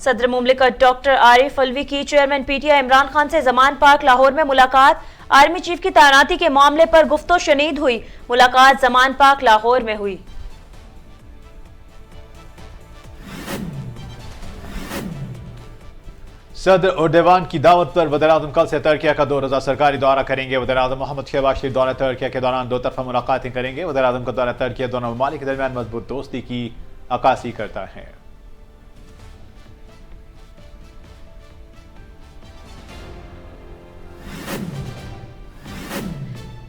صدر مملکت ڈاکٹر عارف الوی کی chairman P T I Imran Khan سے زمان پاک لاہور میں ملاقات، آرمی چیف کی تعیناتی کے معاملے پر گفت و شنید ہوئی۔ ملاقات زمان پاک لاہور میں ہوئی۔ صدر اردوان کی دعوت پر وزیراعظم کل سے ترکیہ کا 2 روزہ سرکاری دورہ کریں گے۔ وزیراعظم محمد شہباز شریف دورہ ترکیہ کے دوران 2 طرفہ ملاقاتیں کریں گے۔ وزیراعظم کا دورہ ترکیہ دونوں ممالک کے درمیان مضبوط دوستی کی عکاسی کرتا ہے۔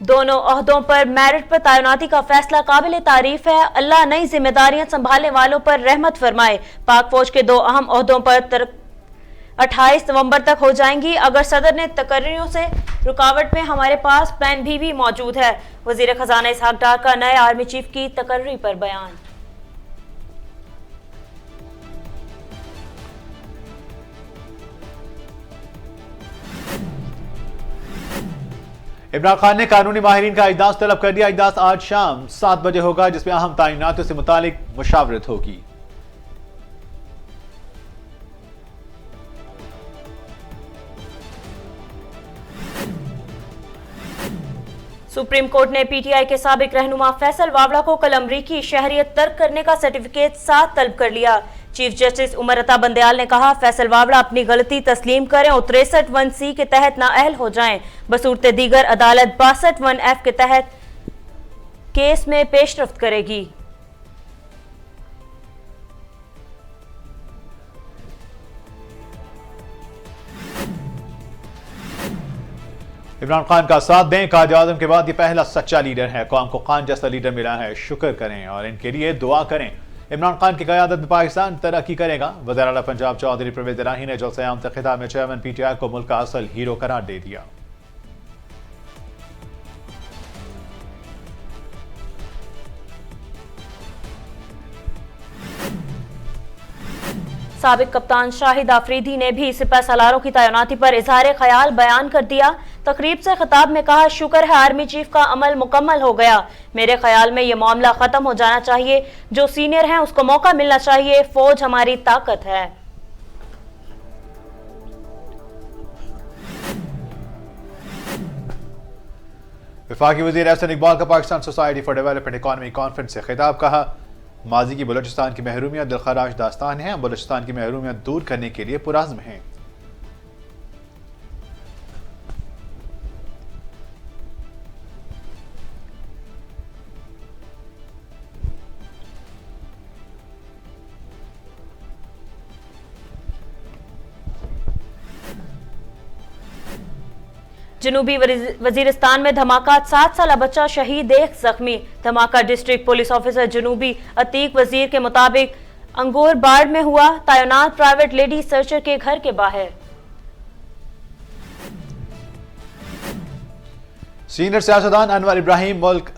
دونوں عہدوں پر میرٹ پر تعیناتی کا فیصلہ قابل تعریف ہے۔ اللہ نئی ذمہ داریاں سنبھالنے والوں پر رحمت فرمائے۔ پاک فوج کے 2 اہم عہدوں پر 28 نومبر تک ہو جائیں گی۔ اگر صدر نے تقرریوں سے رکاوٹ میں ہمارے پاس پلان بھی موجود ہے۔ وزیر خزانہ اسحاق ڈار کا نئے آرمی چیف کی تقرری پر بیان۔ عمران خان نے قانونی ماہرین کا اجلاس طلب کر دیا۔ اجلاس آج شام 7 بجے ہوگا، جس میں اہم تعیناتوں سے متعلق مشاورت ہوگی۔ سپریم کورٹ نے پی ٹی آئی کے سابق رہنما فیصل واوڑا کو کل امریکی شہریت ترک کرنے کا سرٹیفکیٹ ساتھ طلب کر لیا۔ چیف جسٹس عمر عطا بندیال نے کہا فیصل واوڑا اپنی غلطی تسلیم کریں اور 63(1)(c) کے تحت نااہل ہو جائیں۔ بصورت دیگر عدالت 62(1)(f) کے تحت کیس میں پیش رفت کرے گی۔ عمران خان کا ساتھ دیں، قائد اعظم کے بعد یہ پہلا سچا لیڈر ہے۔ قوم کو خان جیسا لیڈر ملا ہے، شکر کریں اور ان کے لیے دعا کریں۔ عمران خان کی قیادت میں پاکستان ترقی کرے گا۔ وزیر اعلیٰ پنجاب چودھری پرویز الہی نے جلسہ عام سے خطاب میں چیئرمین پی ٹی آئی کو ملک کا اصل ہیرو قرار دے دیا۔ سابق کپتان شاہد آفریدی نے بھی سپہ سالاروں کی تعیناتی پر اظہار خیال بیان کر دیا۔ تقریب سے خطاب میں کہا شکر ہے آرمی چیف کا عمل مکمل ہو گیا۔ میرے خیال میں یہ معاملہ ختم ہو جانا چاہیے۔ جو سینئر ہیں اس کو موقع ملنا چاہیے۔ فوج ہماری طاقت ہے۔ وفاقی وزیر احسن اقبال کا Pakistan society for development economy conference سے خطاب۔ کہا ماضی کی بلوچستان کی محرومیت دلخراش داستان ہے، ہم بلوچستان کی محرومیت دور کرنے کے لیے پرعزم ہیں۔ جنوبی وزیرستان میں دھماکہ، 7 سالہ بچہ شہید، 1 زخمی۔ دھماکہ ڈسٹرکٹ پولیس آفیسر جنوبی عتیق وزیر کے مطابق انگور باڑ میں ہوا، تعینات پرائیویٹ لیڈی سرچر کے گھر کے باہر۔ سینئر سیاستدان انور ابراہیم ملک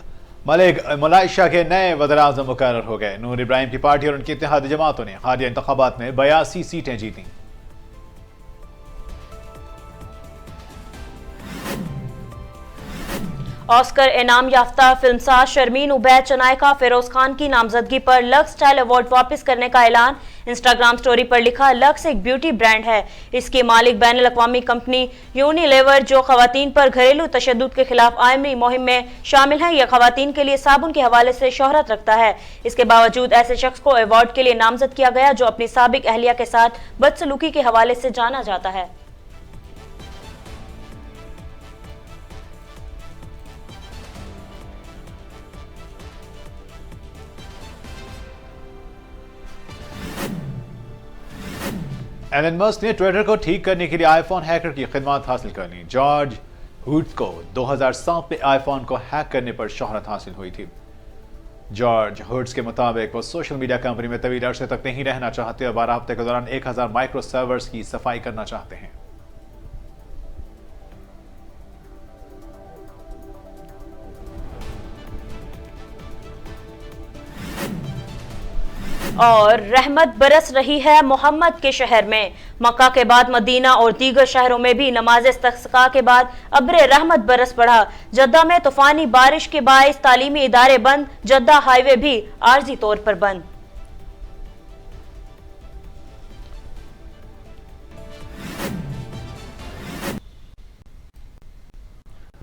ملائیشیا کے نئے وزیر اعظم مقرر ہو گئے۔ نور ابراہیم کی پارٹی اور ان کی اتحادی جماعتوں نے حالیہ انتخابات میں 82 سیٹیں جیتیں۔ آسکر انعام یافتہ فلمساز شرمین عبید چنائے کا فیروز خان کی نامزدگی پر لکس اسٹائل ایوارڈ واپس کرنے کا اعلان۔ انسٹاگرام سٹوری پر لکھا لکس ایک بیوٹی برانڈ ہے، اس کے مالک بین الاقوامی کمپنی یونیلیور جو خواتین پر گھریلو تشدد کے خلاف عالمی مہم میں شامل ہیں۔ یہ خواتین کے لیے صابن کے حوالے سے شہرت رکھتا ہے۔ اس کے باوجود ایسے شخص کو ایوارڈ کے لیے نامزد کیا گیا جو اپنی سابق اہلیہ کے ساتھ بدسلوکی کے حوالے سے جانا جاتا ہے۔ ایلن مسک نے ٹویٹر کو ٹھیک کرنے کے لیے آئی فون ہیکر کی خدمات حاصل کر لی۔ جارج ہوڈز کو 2007 میں آئی فون کو ہیک کرنے پر شہرت حاصل ہوئی تھی۔ جارج ہوڈز کے مطابق وہ سوشل میڈیا کمپنی میں طویل عرصے تک نہیں رہنا چاہتے اور 12 ہفتے کے دوران 1000 مائکرو سرورز کی صفائی کرنا چاہتے ہیں۔ اور رحمت برس رہی ہے محمد کے شہر میں۔ مکہ کے بعد مدینہ اور دیگر شہروں میں بھی نماز استسقاء کے بعد ابر رحمت برس پڑا۔ جدہ میں طوفانی بارش کے باعث تعلیمی ادارے بند، جدہ ہائی وے بھی عارضی طور پر بند۔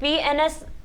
PNS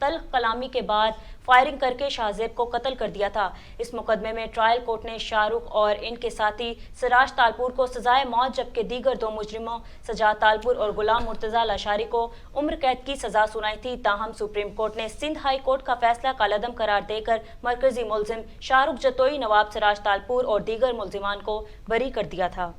تلخ کلامی کے بعد فائرنگ کر کے شاہزیب کو قتل کر دیا تھا۔ اس مقدمے میں ٹرائل کورٹ نے شاہ رخ اور ان کے ساتھی سراج تالپور کو سزائے موت جبکہ دیگر دو مجرموں سجاد تالپور اور غلام مرتضی لاشاری کو عمر قید کی سزا سنائی تھی۔ تاہم سپریم کورٹ نے سندھ ہائی کورٹ کا فیصلہ کالعدم قرار دے کر مرکزی ملزم شاہ رخ جتوئی، نواب سراج تالپور اور دیگر ملزمان کو بری کر دیا تھا۔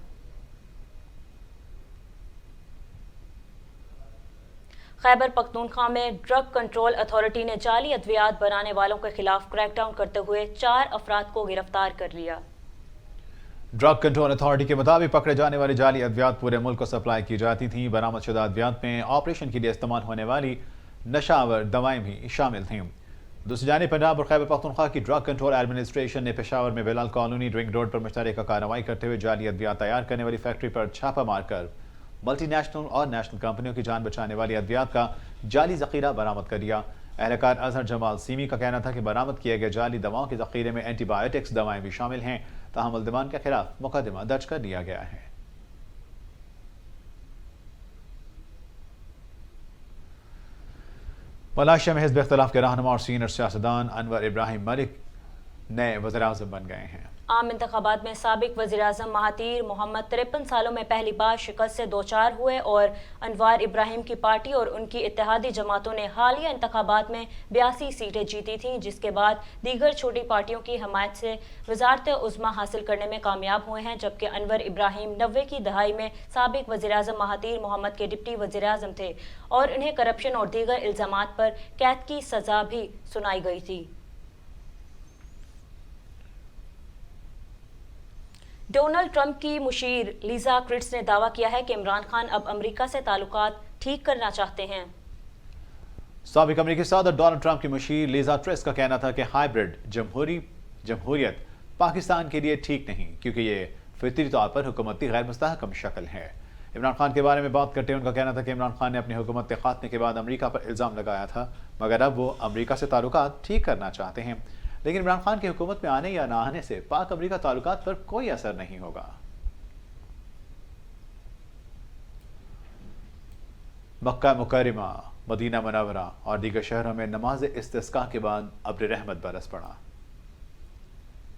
خیبر پختونخوا میں ڈرگ کنٹرول اتھارٹی نے جعلی ادویات بنانے والوں کے خلاف کریک ڈاؤن کرتے ہوئے 4 افراد کو گرفتار کر لیا۔ ڈرگ کنٹرول اتھارٹی کے مطابق پکڑے جانے والی جعلی ادویات پورے ملک کو سپلائی کی جاتی تھیں۔ برآمد شدہ ادویات میں آپریشن کے لیے استعمال ہونے والی نشہ آور دوائیں بھی شامل تھیں۔ دوسری جانب پنجاب اور خیبر پختونخوا کی ڈرگ کنٹرول ایڈمنسٹریشن نے پشاور میں بلال کالونی رنگ روڈ پر مشترکہ کارروائی کرتے ہوئے جعلی ادویات تیار کرنے والی فیکٹری پر چھاپہ مار کر ملٹی نیشنل اور نیشنل کمپنیوں کی جان بچانے والی ادویات کا جعلی ذخیرہ برآمد کر لیا۔ اہلکار اظہر جمال سیمی کا کہنا تھا کہ برآمد کیے گئے جعلی دواؤں کے ذخیرے میں اینٹی بایوٹکس دوائیں بھی شامل ہیں، تاہم ملزمان کے خلاف مقدمہ درج کر لیا گیا ہے۔ ملائیشیا میں حزب اختلاف کے رہنما اور سینئر سیاستدان انور ابراہیم ملک نئے وزیر اعظم بن گئے ہیں۔ عام انتخابات میں سابق وزیر اعظم مہاتیر محمد 53 سالوں میں پہلی بار شکست سے دوچار ہوئے اور انوار ابراہیم کی پارٹی اور ان کی اتحادی جماعتوں نے حالیہ انتخابات میں 82 سیٹیں جیتی تھیں، جس کے بعد دیگر چھوٹی پارٹیوں کی حمایت سے وزارت عظمیٰ حاصل کرنے میں کامیاب ہوئے ہیں، جبکہ انور ابراہیم 90 کی دہائی میں سابق وزیر اعظم مہاتیر محمد کے ڈپٹی وزیر اعظم تھے اور انہیں کرپشن اور دیگر الزامات پر قید کی سزا بھی سنائی گئی تھی۔ ڈونلڈ ٹرمپ کی مشیر لیزا کرٹس نے دعویٰ کیا ہے کہ عمران خان اب امریکہ سے تعلقات ٹھیک کرنا چاہتے ہیں۔ سابق امریکی صدر ڈونلڈ ٹرمپ کی مشیر لیزا ٹریس کا کہنا تھا کہ ہائیبرڈ جمہوریت پاکستان کے لیے ٹھیک نہیں، کیونکہ یہ فطری طور پر حکومتی غیر مستحکم شکل ہے۔ عمران خان کے بارے میں بات کرتے ہوئے ان کا کہنا تھا کہ عمران خان نے اپنی حکومت کے خاتمے کے بعد امریکہ پر الزام لگایا تھا، مگر اب وہ امریکہ سے تعلقات ٹھیک کرنا چاہتے ہیں، لیکن عمران خان کی حکومت میں آنے یا نہ آنے سے پاک امریکہ تعلقات پر کوئی اثر نہیں ہوگا۔ مکہ مکرمہ، مدینہ منورہ اور دیگر شہروں میں نماز استسقاء کے بعد ابر رحمت برس پڑا۔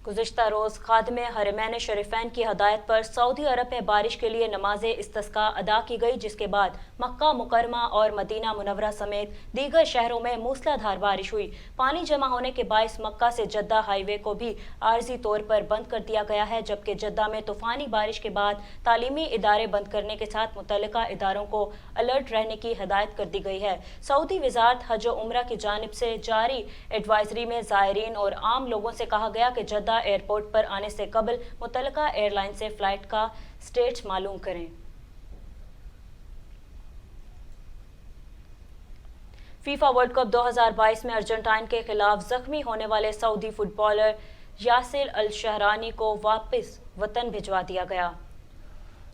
گزشتہ روز خادم حرمین شریفین کی ہدایت پر سعودی عرب میں بارش کے لیے نماز استسقاء ادا کی گئی، جس کے بعد مکہ مکرمہ اور مدینہ منورہ سمیت دیگر شہروں میں موسلا دھار بارش ہوئی۔ پانی جمع ہونے کے باعث مکہ سے جدہ ہائی وے کو بھی عارضی طور پر بند کر دیا گیا ہے، جبکہ جدہ میں طوفانی بارش کے بعد تعلیمی ادارے بند کرنے کے ساتھ متعلقہ اداروں کو الرٹ رہنے کی ہدایت کر دی گئی ہے۔ سعودی وزارت حج و عمرہ کی جانب سے جاری ایڈوائزری میں زائرین اور عام لوگوں سے کہا گیا کہ جدہ ایئرپورٹ پر آنے سے قبل متعلقہ ایئر لائن سے فلائٹ کا سٹیٹس معلوم کریں۔ فیفا ورلڈ کپ 2022 میں ارجنٹائن کے خلاف زخمی ہونے والے سعودی فٹ بالر یاسر الشہرانی کو واپس وطن بھجوا دیا گیا۔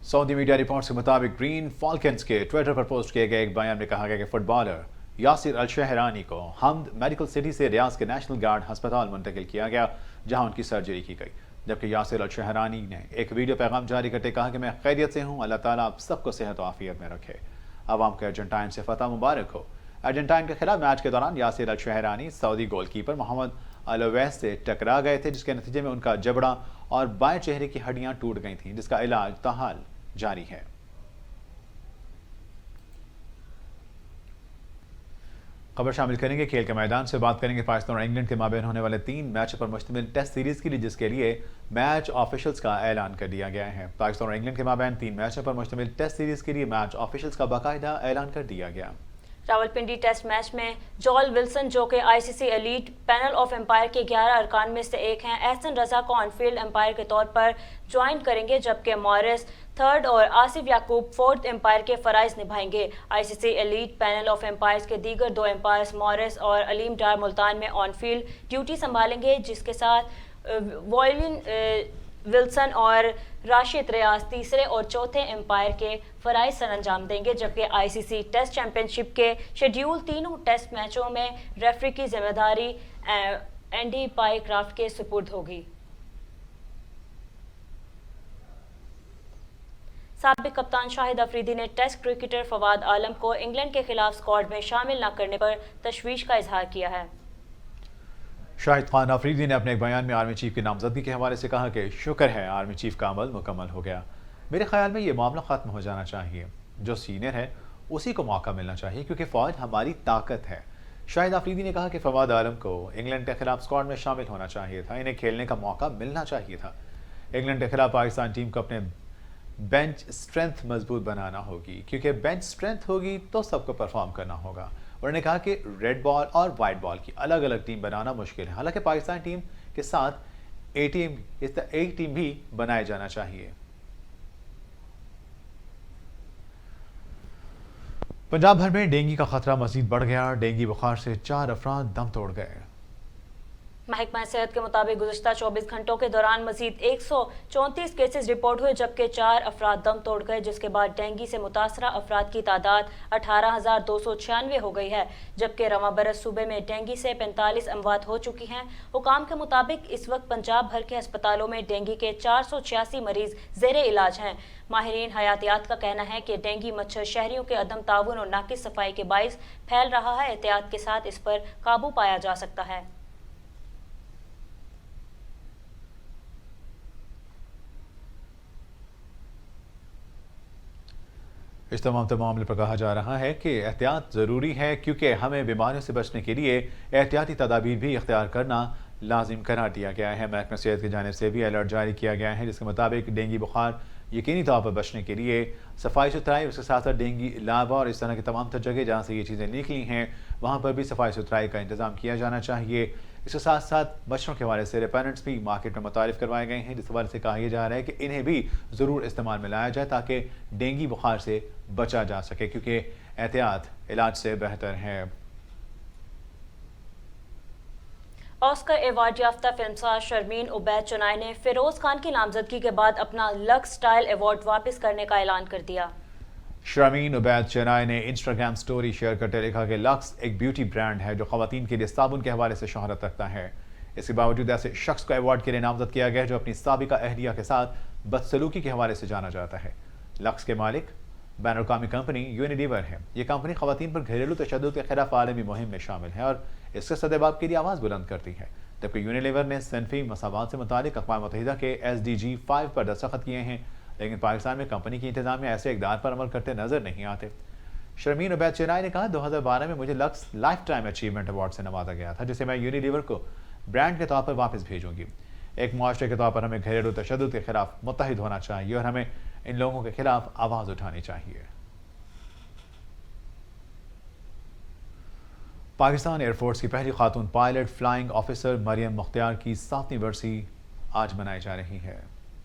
سعودی میڈیا رپورٹس کے مطابق گرین فالکنز کے ٹویٹر پر پوسٹ کیے گئے ایک بیان میں کہا گیا کہ فٹ بالر یاسر الشہرانی کو حمد میڈیکل سٹی سے ریاض کے نیشنل گارڈ ہسپتال منتقل کیا گیا، جہاں ان کی سرجری کی گئی، جبکہ یاسر الشہرانی نے ایک ویڈیو پیغام جاری کرتے کہا کہ میں خیریت سے ہوں، اللہ تعالیٰ آپ سب کو صحت و عافیت میں رکھے۔ عوام کو ارجنٹائن سے فتح مبارک ہو۔ ارجنٹائن کے خلاف میچ کے دوران یاسر الشہرانی سعودی گول کیپر محمد الویس سے ٹکرا گئے تھے، جس کے نتیجے میں ان کا جبڑا اور بائیں چہرے کی ہڈیاں ٹوٹ گئی تھیں، جس کا علاج تاحال جاری ہے۔ خبر شامل کریں گے کھیل کے میدان سے، بات کریں گے پاکستان اور انگلینڈ کے مابین ہونے والے 3 میچ پر مشتمل ٹیسٹ سیریز کے لیے، جس کے لیے میچ آفیشلز کا اعلان کر دیا گیا ہے۔ پاکستان اور انگلینڈ کے مابین 3 میچوں پر مشتمل ٹیسٹ سیریز کے لیے میچ آفیشلز کا باقاعدہ اعلان کر دیا گیا۔ راولپنڈی ٹیسٹ میچ میں جوئل ولسن، جو کہ آئی سی سی ایلیٹ پینل آف امپائر کے 11 ارکان میں سے ایک ہیں، احسن رضا کو آن فیلڈ امپائر کے طور پر جوائن کریں گے، جبکہ مورس 3rd اور آصف یعقوب 4th امپائر کے فرائض نبھائیں گے۔ آئی سی سی ایلیٹ پینل آف امپائرز کے دیگر 2 امپائرز مورس اور علیم ڈار ملتان میں آن فیلڈ ڈیوٹی سنبھالیں گے، جس کے ساتھ وائلن ولسن اور راشد ریاض 3رے اور 4تھے امپائر کے فرائض سر انجام دیں گے، جبکہ آئی سی سی ٹیسٹ چیمپئن شپ کے شیڈیول تینوں ٹیسٹ میچوں میں ریفری کی ذمہ داری اینڈی پائی کرافٹ کے سپرد ہوگی۔ سابق کپتان شاہد افریدی نے ٹیسٹ کرکٹر فواد عالم کو انگلینڈ کے خلاف اسکواڈ میں شامل نہ کرنے پر تشویش کا اظہار کیا ہے۔ شاہد خان افریدی نے اپنے ایک بیان میں آرمی چیف کی نامزدگی کے حوالے سے کہا کہ شکر ہے آرمی چیف کا عمل مکمل ہو گیا۔ میرے خیال میں یہ معاملہ ختم ہو جانا چاہیے، جو سینئر ہے اسی کو موقع ملنا چاہیے کیونکہ فوج ہماری طاقت ہے۔ شاہد افریدی نے کہا کہ فواد عالم کو انگلینڈ کے خلاف اسکواڈ میں شامل ہونا چاہیے تھا، انہیں کھیلنے کا موقع ملنا چاہیے تھا۔ انگلینڈ کے خلاف پاکستان ٹیم کو اپنے بینچ سٹرینتھ مضبوط بنانا ہوگی، کیونکہ بینچ سٹرینتھ ہوگی تو سب کو پرفارم کرنا ہوگا۔ انہوں نے کہا کہ ریڈ بال اور وائٹ بال کی الگ الگ ٹیم بنانا مشکل ہے، حالانکہ پاکستان ٹیم کے ساتھ ایک ٹیم بھی بنائے جانا چاہیے۔ پنجاب بھر میں ڈینگی کا خطرہ مزید بڑھ گیا، ڈینگی بخار سے 4 افراد دم توڑ گئے۔ محکمہ صحت کے مطابق گزشتہ 24 گھنٹوں کے دوران مزید 134 کیسز رپورٹ ہوئے، جبکہ 4 افراد دم توڑ گئے، جس کے بعد ڈینگی سے متاثرہ افراد کی تعداد 18,296 ہو گئی ہے، جبکہ رواں برس صوبے میں ڈینگی سے 45 اموات ہو چکی ہیں۔ حکام کے مطابق اس وقت پنجاب بھر کے ہسپتالوں میں ڈینگی کے 486 مریض زیر علاج ہیں۔ ماہرین حیاتیات کا کہنا ہے کہ ڈینگی مچھر شہریوں کے عدم تعاون اور ناقص صفائی کے باعث پھیل رہا ہے، احتیاط کے ساتھ اس پر قابو پایا جا سکتا ہے۔ اس تمام معاملے پر کہا جا رہا ہے کہ احتیاط ضروری ہے، کیونکہ ہمیں بیماریوں سے بچنے کے لیے احتیاطی تدابیر بھی اختیار کرنا لازم قرار دیا گیا ہے۔ محکمہ صحت کی جانب سے بھی الرٹ جاری کیا گیا ہے، جس کے مطابق ڈینگی بخار یقینی طور پر بچنے کے لیے صفائی ستھرائی، اس کے ساتھ ساتھ ڈینگی علاوہ اور اس طرح کی تمام تر جگہ جہاں سے یہ چیزیں نکلی ہیں وہاں پر بھی صفائی ستھرائی کا انتظام کیا جانا چاہیے۔ اس کے ساتھ ساتھ مچھروں کے حوالے سے ریپیلنٹس بھی مارکیٹ میں متعارف کروائے گئے ہیں، جس حوالے سے کہا یہ جا رہا ہے کہ انہیں بھی ضرور استعمال میں لایا جائے تاکہ ڈینگی بخار سے بچا جا سکے، کیونکہ احتیاط علاج سے بہتر ہے۔ آسکر ایوارڈ یافتہ فلمساز شرمین عبید چنائے نے فیروز خان کی نامزدگی کے بعد اپنا لکس سٹائل ایوارڈ واپس کرنے کا اعلان کر دیا۔ شرمین عبید چنائے نے انسٹاگرام سٹوری شیئر کرتے لکھا کہ لکس ایک بیوٹی برانڈ ہے جو خواتین کے لیے صابن کے حوالے سے شہرت رکھتا ہے۔ اس کے باوجود ایسے شخص کو ایوارڈ کے لیے نامزد کیا گیا جو اپنی سابقہ اہلیہ کے ساتھ بدسلوکی کے حوالے سے جانا جاتا ہے۔ لکس کے مالک بین الاقوامی کمپنی یونیلیور ہے۔ یہ کمپنی خواتین پر گھریلو تشدد کے خلاف عالمی مہم میں شامل ہے اور اس کے سدباب کے لیے آواز بلند کرتی ہے، جبکہ یونیلیور نے صنفی مساوات سے متعلق اقوام متحدہ کے SDG 5 پر دستخط کیے ہیں، لیکن پاکستان میں کمپنی کی انتظامیہ ایسے اقدار پر عمل کرتے نظر نہیں آتے۔ شرمین عبید چنائے نے کہا 2012 میں مجھے looks life time achievement award سے نوازا گیا تھا، جسے میں یونیلیور کو برانڈ کے طور پر واپس بھیجوں گی۔ ایک معاشرے کے طور پر ہمیں گھریلو تشدد کے خلاف متحد ہونا چاہیے اور ہمیں ان لوگوں کے خلاف آواز اٹھانی چاہیے۔ پاکستان ایئر فورس کی پہلی خاتون پائلٹ فلائنگ آفیسر مریم مختار کی 7ویں برسی آج منائی جا رہی ہے۔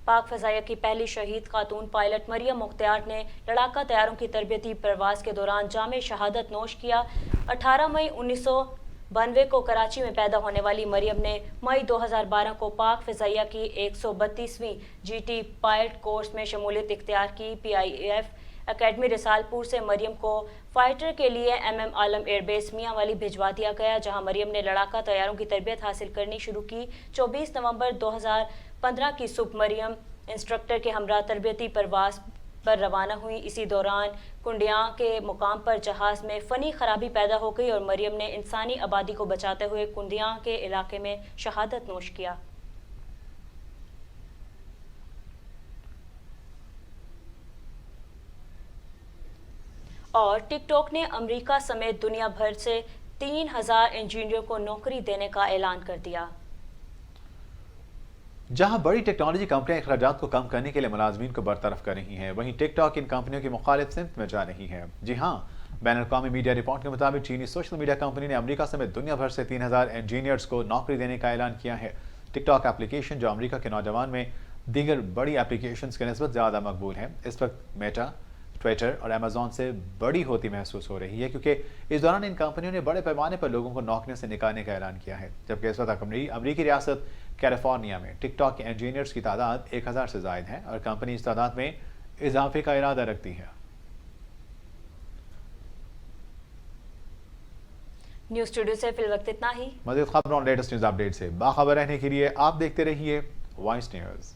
پاک فضائیہ کی پہلی شہید خاتون پائلٹ مریم مختار نے لڑاکا طیاروں کی تربیتی پرواز کے دوران جام شہادت نوش کیا۔ 18 مئی 1992 کو کراچی میں پیدا ہونے والی مریم نے مئی 2012 کو پاک فضائیہ کی 132ویں GT پائلٹ کورس میں شمولیت اختیار کی۔ PIF اکیڈمی رسال پور سے مریم کو فائٹر کے لیے MM عالم ایئر بیس میاں والی بھجوا دیا گیا، جہاں مریم نے لڑاکا طیاروں کی تربیت حاصل کرنی شروع کی۔ 24 نومبر 2015 کی صبح مریم انسٹرکٹر کے ہمراہ تربیتی پرواز پر روانہ ہوئی۔ اسی دوران کنڈیاں کے مقام پر جہاز میں فنی خرابی پیدا ہو گئی اور مریم نے انسانی آبادی کو بچاتے ہوئے کنڈیاں کے علاقے میں شہادت نوش کیا۔ اور ٹک ٹاک نے امریکہ سمیت دنیا بھر سے 3000 انجینئروں کو نوکری دینے کا اعلان کر دیا۔ جہاں بڑی ٹیکنالوجی کمپنیاں اخراجات کو کم کرنے کے لیے ملازمین کو برطرف کر رہی ہیں، وہیں ٹک ٹاک ان کمپنیوں کی مخالف سمت میں جا رہی ہے۔ جی ہاں، بین الاقوامی میڈیا رپورٹ کے مطابق چینی سوشل میڈیا کمپنی نے امریکہ سمیت دنیا بھر سے 3000 انجینئرز کو نوکری دینے کا اعلان کیا ہے۔ ٹک ٹاک اپلیکیشن جو امریکہ کے نوجوان میں دیگر بڑی اپلیکیشنز کے نسبت زیادہ مقبول ہے، اس وقت میٹا، ٹویٹر اور ایمیزون سے بڑی ہوتی محسوس ہو رہی ہے، کیونکہ اس دوران ان کمپنیوں نے بڑے پیمانے پر لوگوں کو نوکریوں سے نکالنے کا اعلان کیا ہے، جبکہ اس وقت امریکی ریاست کیلیفورنیا میں ٹک ٹاک کے انجینئرز کی تعداد 1000 سے زائد ہے اور کمپنی اس تعداد میں اضافے کا ارادہ رکھتی ہے۔ نیوز اسٹوڈیو سے فی الوقت اتنا ہی۔ مزید خبروں اور لیٹسٹ نیوز اپڈیٹ سے باخبر رہنے کے لیے آپ دیکھتے رہیے وائس نیوز۔